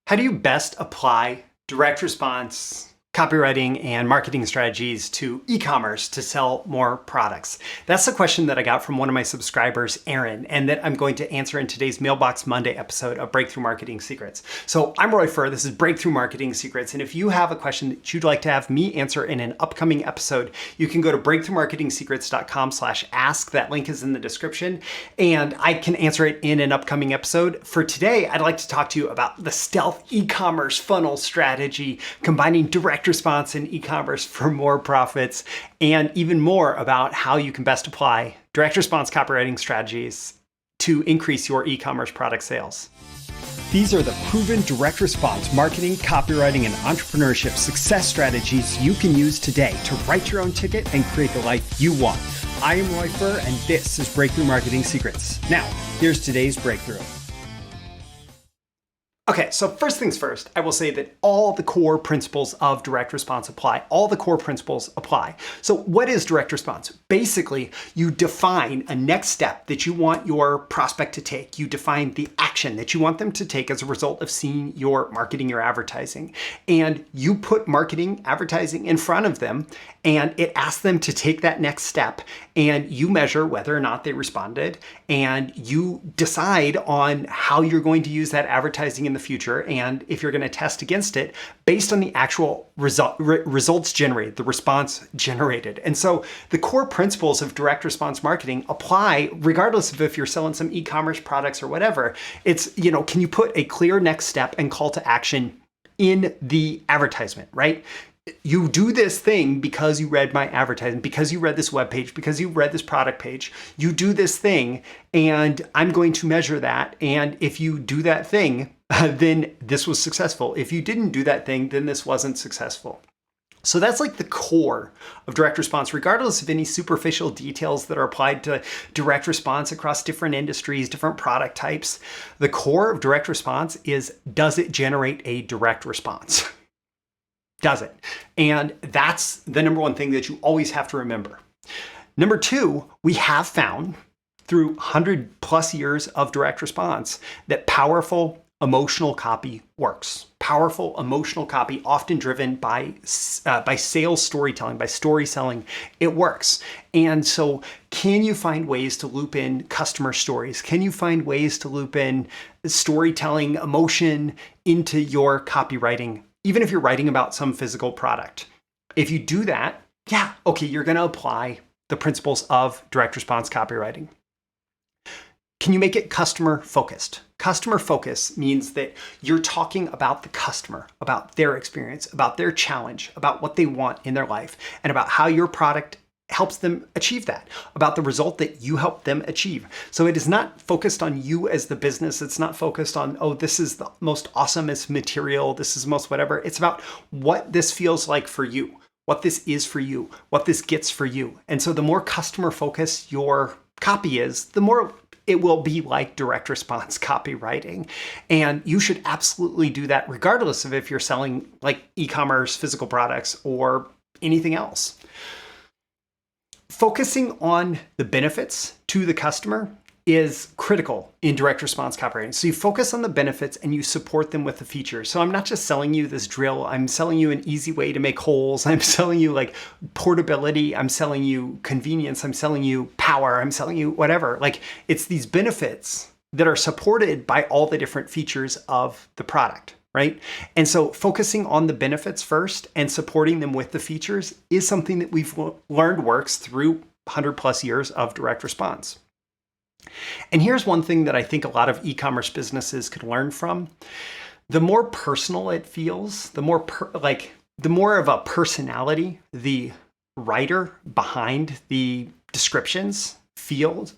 How do you best apply direct response copywriting and marketing strategies to e-commerce to sell more products? That's the question that I got from one of my subscribers, Aaron, and that I'm going to answer in today's Mailbox Monday episode of Breakthrough Marketing Secrets. So I'm Roy Furr, this is Breakthrough Marketing Secrets, and if you have a question that you'd like to have me answer in an upcoming episode, you can go to breakthroughmarketingsecrets.com/ask. That link is in the description, and I can answer it in an upcoming episode. For today, I'd like to talk to you about the stealth e-commerce funnel strategy, combining direct response in e-commerce for more profits, and even more about how you can best apply direct response copywriting strategies to increase your e-commerce product sales. These are the proven direct response marketing, copywriting, and entrepreneurship success strategies you can use today to write your own ticket and create the life you want. I am Roy Furr, and this is Breakthrough Marketing Secrets. Now, here's today's breakthrough. Okay, so first things first, I will say that all the core principles of direct response apply. All the core principles apply. So what is direct response? Basically, you define a next step that you want your prospect to take. You define the action that you want them to take as a result of seeing your marketing or advertising. And you put marketing, advertising in front of them, and it asks them to take that next step. And you measure whether or not they responded, and you decide on how you're going to use that advertising in the future, and if you're going to test against it based on the actual results generated, the response generated. And so the core principles of direct response marketing apply regardless of if you're selling some e-commerce products or whatever. It's, can you put a clear next step and call to action in the advertisement, right? You do this thing because you read my advertisement, because you read this web page, because you read this product page. You do this thing, and I'm going to measure that. And if you do that thing, then this was successful. If you didn't do that thing, then this wasn't successful. So that's like the core of direct response, regardless of any superficial details that are applied to direct response across different industries, different product types. The core of direct response is, does it generate a direct response? Does it? And that's the number one thing that you always have to remember. Number two, we have found through 100+ years of direct response that powerful emotional copy works. Powerful emotional copy, often driven by sales storytelling, by story selling, it works. And so can you find ways to loop in customer stories? Can you find ways to loop in storytelling, emotion into your copywriting, even if you're writing about some physical product? If you do that, you're going to apply the principles of direct response copywriting. Can you make it customer focused? Customer focus means that you're talking about the customer, about their experience, about their challenge, about what they want in their life, and about how your product helps them achieve that, about the result that you help them achieve. So it is not focused on you as the business. It's not focused on, this is the most awesomest material, this is most whatever. It's about what this feels like for you, what this is for you, what this gets for you. And so the more customer focused your copy is, the more it will be like direct response copywriting. And you should absolutely do that regardless of if you're selling like e-commerce, physical products, or anything else. Focusing on the benefits to the customer is critical in direct response copywriting. So you focus on the benefits and you support them with the features. So I'm not just selling you this drill, I'm selling you an easy way to make holes. I'm selling you like portability. I'm selling you convenience. I'm selling you power. I'm selling you whatever. Like, it's these benefits that are supported by all the different features of the product, right? And so focusing on the benefits first and supporting them with the features is something that we've learned works through 100+ years of direct response. And here's one thing that I think a lot of e-commerce businesses could learn from. The more personal it feels, the more of a personality the writer behind the descriptions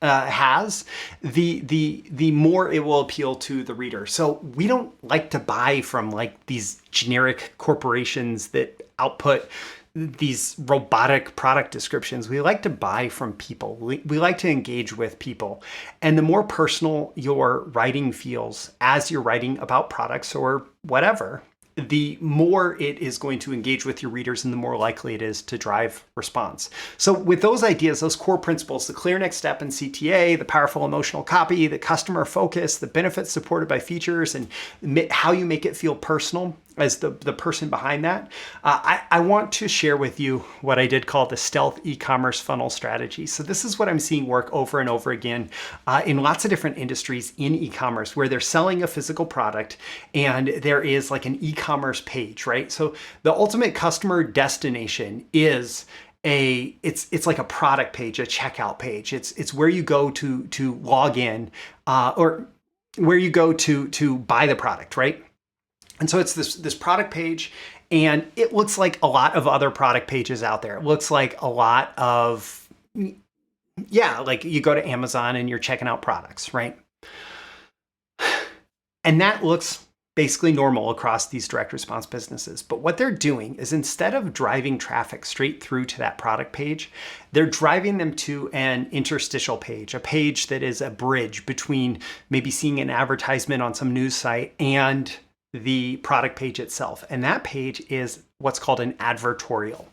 has, the more it will appeal to the reader. So we don't like to buy from like these generic corporations that output these robotic product descriptions. We like to buy from people. We like to engage with people. And the more personal your writing feels as you're writing about products or whatever, the more it is going to engage with your readers and the more likely it is to drive response. So with those ideas, those core principles, the clear next step in CTA, the powerful emotional copy, the customer focus, the benefits supported by features, and how you make it feel personal as the person behind that, I want to share with you what I did call the stealth e-commerce funnel strategy. So this is what I'm seeing work over and over again in lots of different industries in e-commerce, where they're selling a physical product and there is like an e-commerce page, right? So the ultimate customer destination is it's like a product page, a checkout page. It's where you go to log in or where you go to buy the product, right? And so it's this product page, and it looks like a lot of other product pages out there. It looks like a lot of, like you go to Amazon and you're checking out products, right? And that looks basically normal across these direct response businesses. But what they're doing is, instead of driving traffic straight through to that product page, they're driving them to an interstitial page, a page that is a bridge between maybe seeing an advertisement on some news site and the product page itself. And that page is what's called an advertorial.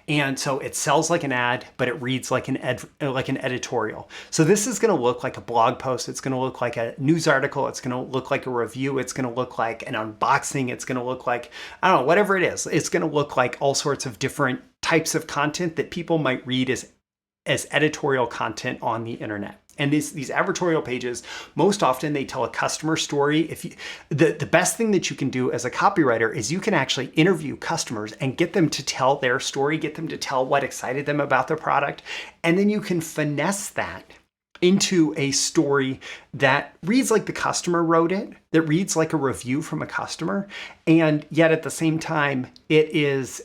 And so it sells like an ad, but it reads like an editorial. So this is going to look like a blog post. It's going to look like a news article. It's going to look like a review. It's going to look like an unboxing. It's going to look like, I don't know, whatever it is. It's going to look like all sorts of different types of content that people might read as editorial content on the internet. And these advertorial pages, most often they tell a customer story. The best thing that you can do as a copywriter is you can actually interview customers and get them to tell their story, get them to tell what excited them about their product. And then you can finesse that into a story that reads like the customer wrote it, that reads like a review from a customer, and yet at the same time, it is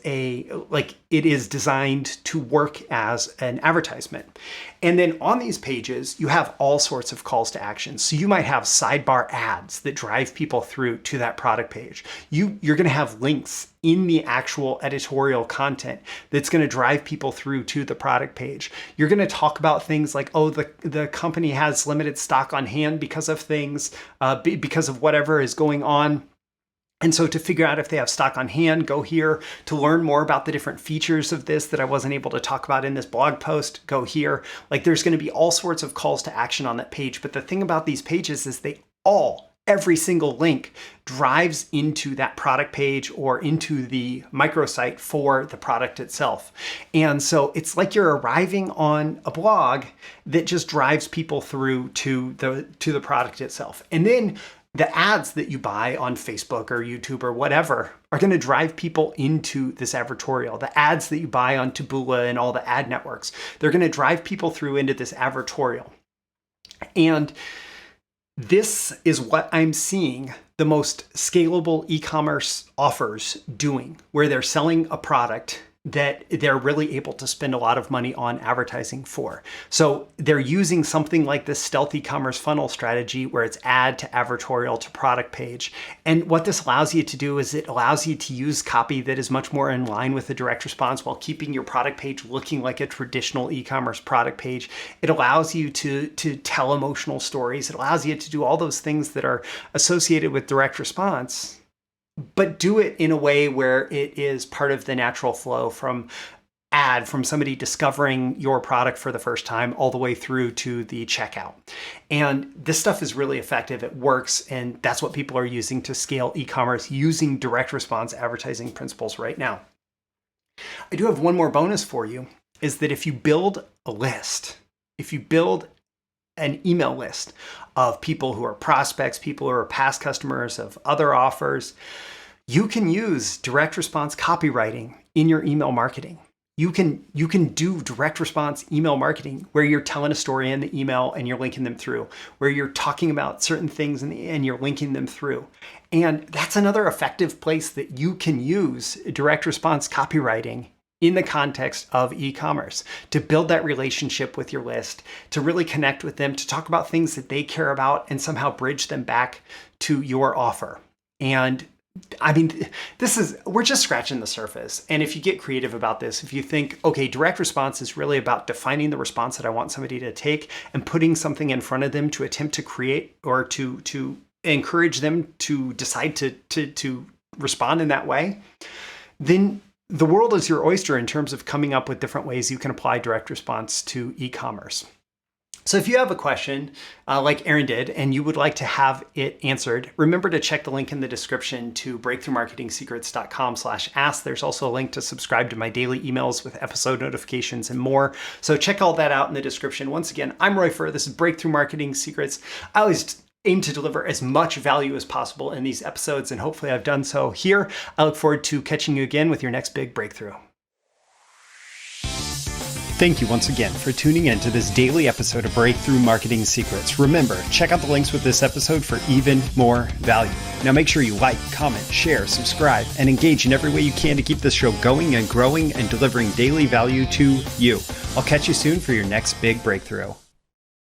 designed to work as an advertisement. And then on these pages, you have all sorts of calls to action. So you might have sidebar ads that drive people through to that product page. You're going to have links in the actual editorial content that's going to drive people through to the product page. You're going to talk about things like, oh, the company has limited stock on hand because of things, because of whatever is going on. And so to figure out if they have stock on hand, go here. To learn more about the different features of this that I wasn't able to talk about in this blog post, go here. Like, there's going to be all sorts of calls to action on that page. But the thing about these pages is every single link drives into that product page or into the microsite for the product itself. And so it's like you're arriving on a blog that just drives people through to the product itself. And then the ads that you buy on Facebook or YouTube or whatever are going to drive people into this advertorial. The ads that you buy on Taboola and all the ad networks, they're going to drive people through into this advertorial. And this is what I'm seeing the most scalable e-commerce offers doing, where they're selling a product that they're really able to spend a lot of money on advertising for. So they're using something like this stealth e-commerce funnel strategy, where it's ad to advertorial to product page. And what this allows you to do is it allows you to use copy that is much more in line with the direct response while keeping your product page looking like a traditional e-commerce product page. It allows you to tell emotional stories. It allows you to do all those things that are associated with direct response, but do it in a way where it is part of the natural flow from somebody discovering your product for the first time all the way through to the checkout. And this stuff is really effective. It works. And that's what people are using to scale e-commerce using direct response advertising principles right now. I do have one more bonus for you, is that if you build a list, if you build an email list of people who are prospects, people who are past customers of other offers, you can use direct response copywriting in your email marketing. You can do direct response email marketing where you're telling a story in the email and you're linking them through, where you're talking about certain things and you're linking them through. And that's another effective place that you can use direct response copywriting in the context of e-commerce, to build that relationship with your list, to really connect with them, to talk about things that they care about and somehow bridge them back to your offer. And I mean, we're just scratching the surface. And if you get creative about this, if you think, okay, direct response is really about defining the response that I want somebody to take and putting something in front of them to attempt to create or to encourage them to decide to respond in that way, then the world is your oyster in terms of coming up with different ways you can apply direct response to e-commerce. So if you have a question like Aaron did and you would like to have it answered, remember to check the link in the description to breakthroughmarketingsecrets.com/ask. There's also a link to subscribe to my daily emails with episode notifications and more. So check all that out in the description. Once again, I'm Roy Furr. This is Breakthrough Marketing Secrets. I always aim to deliver as much value as possible in these episodes, and hopefully I've done so here. I look forward to catching you again with your next big breakthrough. Thank you once again for tuning in to this daily episode of Breakthrough Marketing Secrets. Remember, check out the links with this episode for even more value. Now make sure you like, comment, share, subscribe, and engage in every way you can to keep this show going and growing and delivering daily value to you. I'll catch you soon for your next big breakthrough.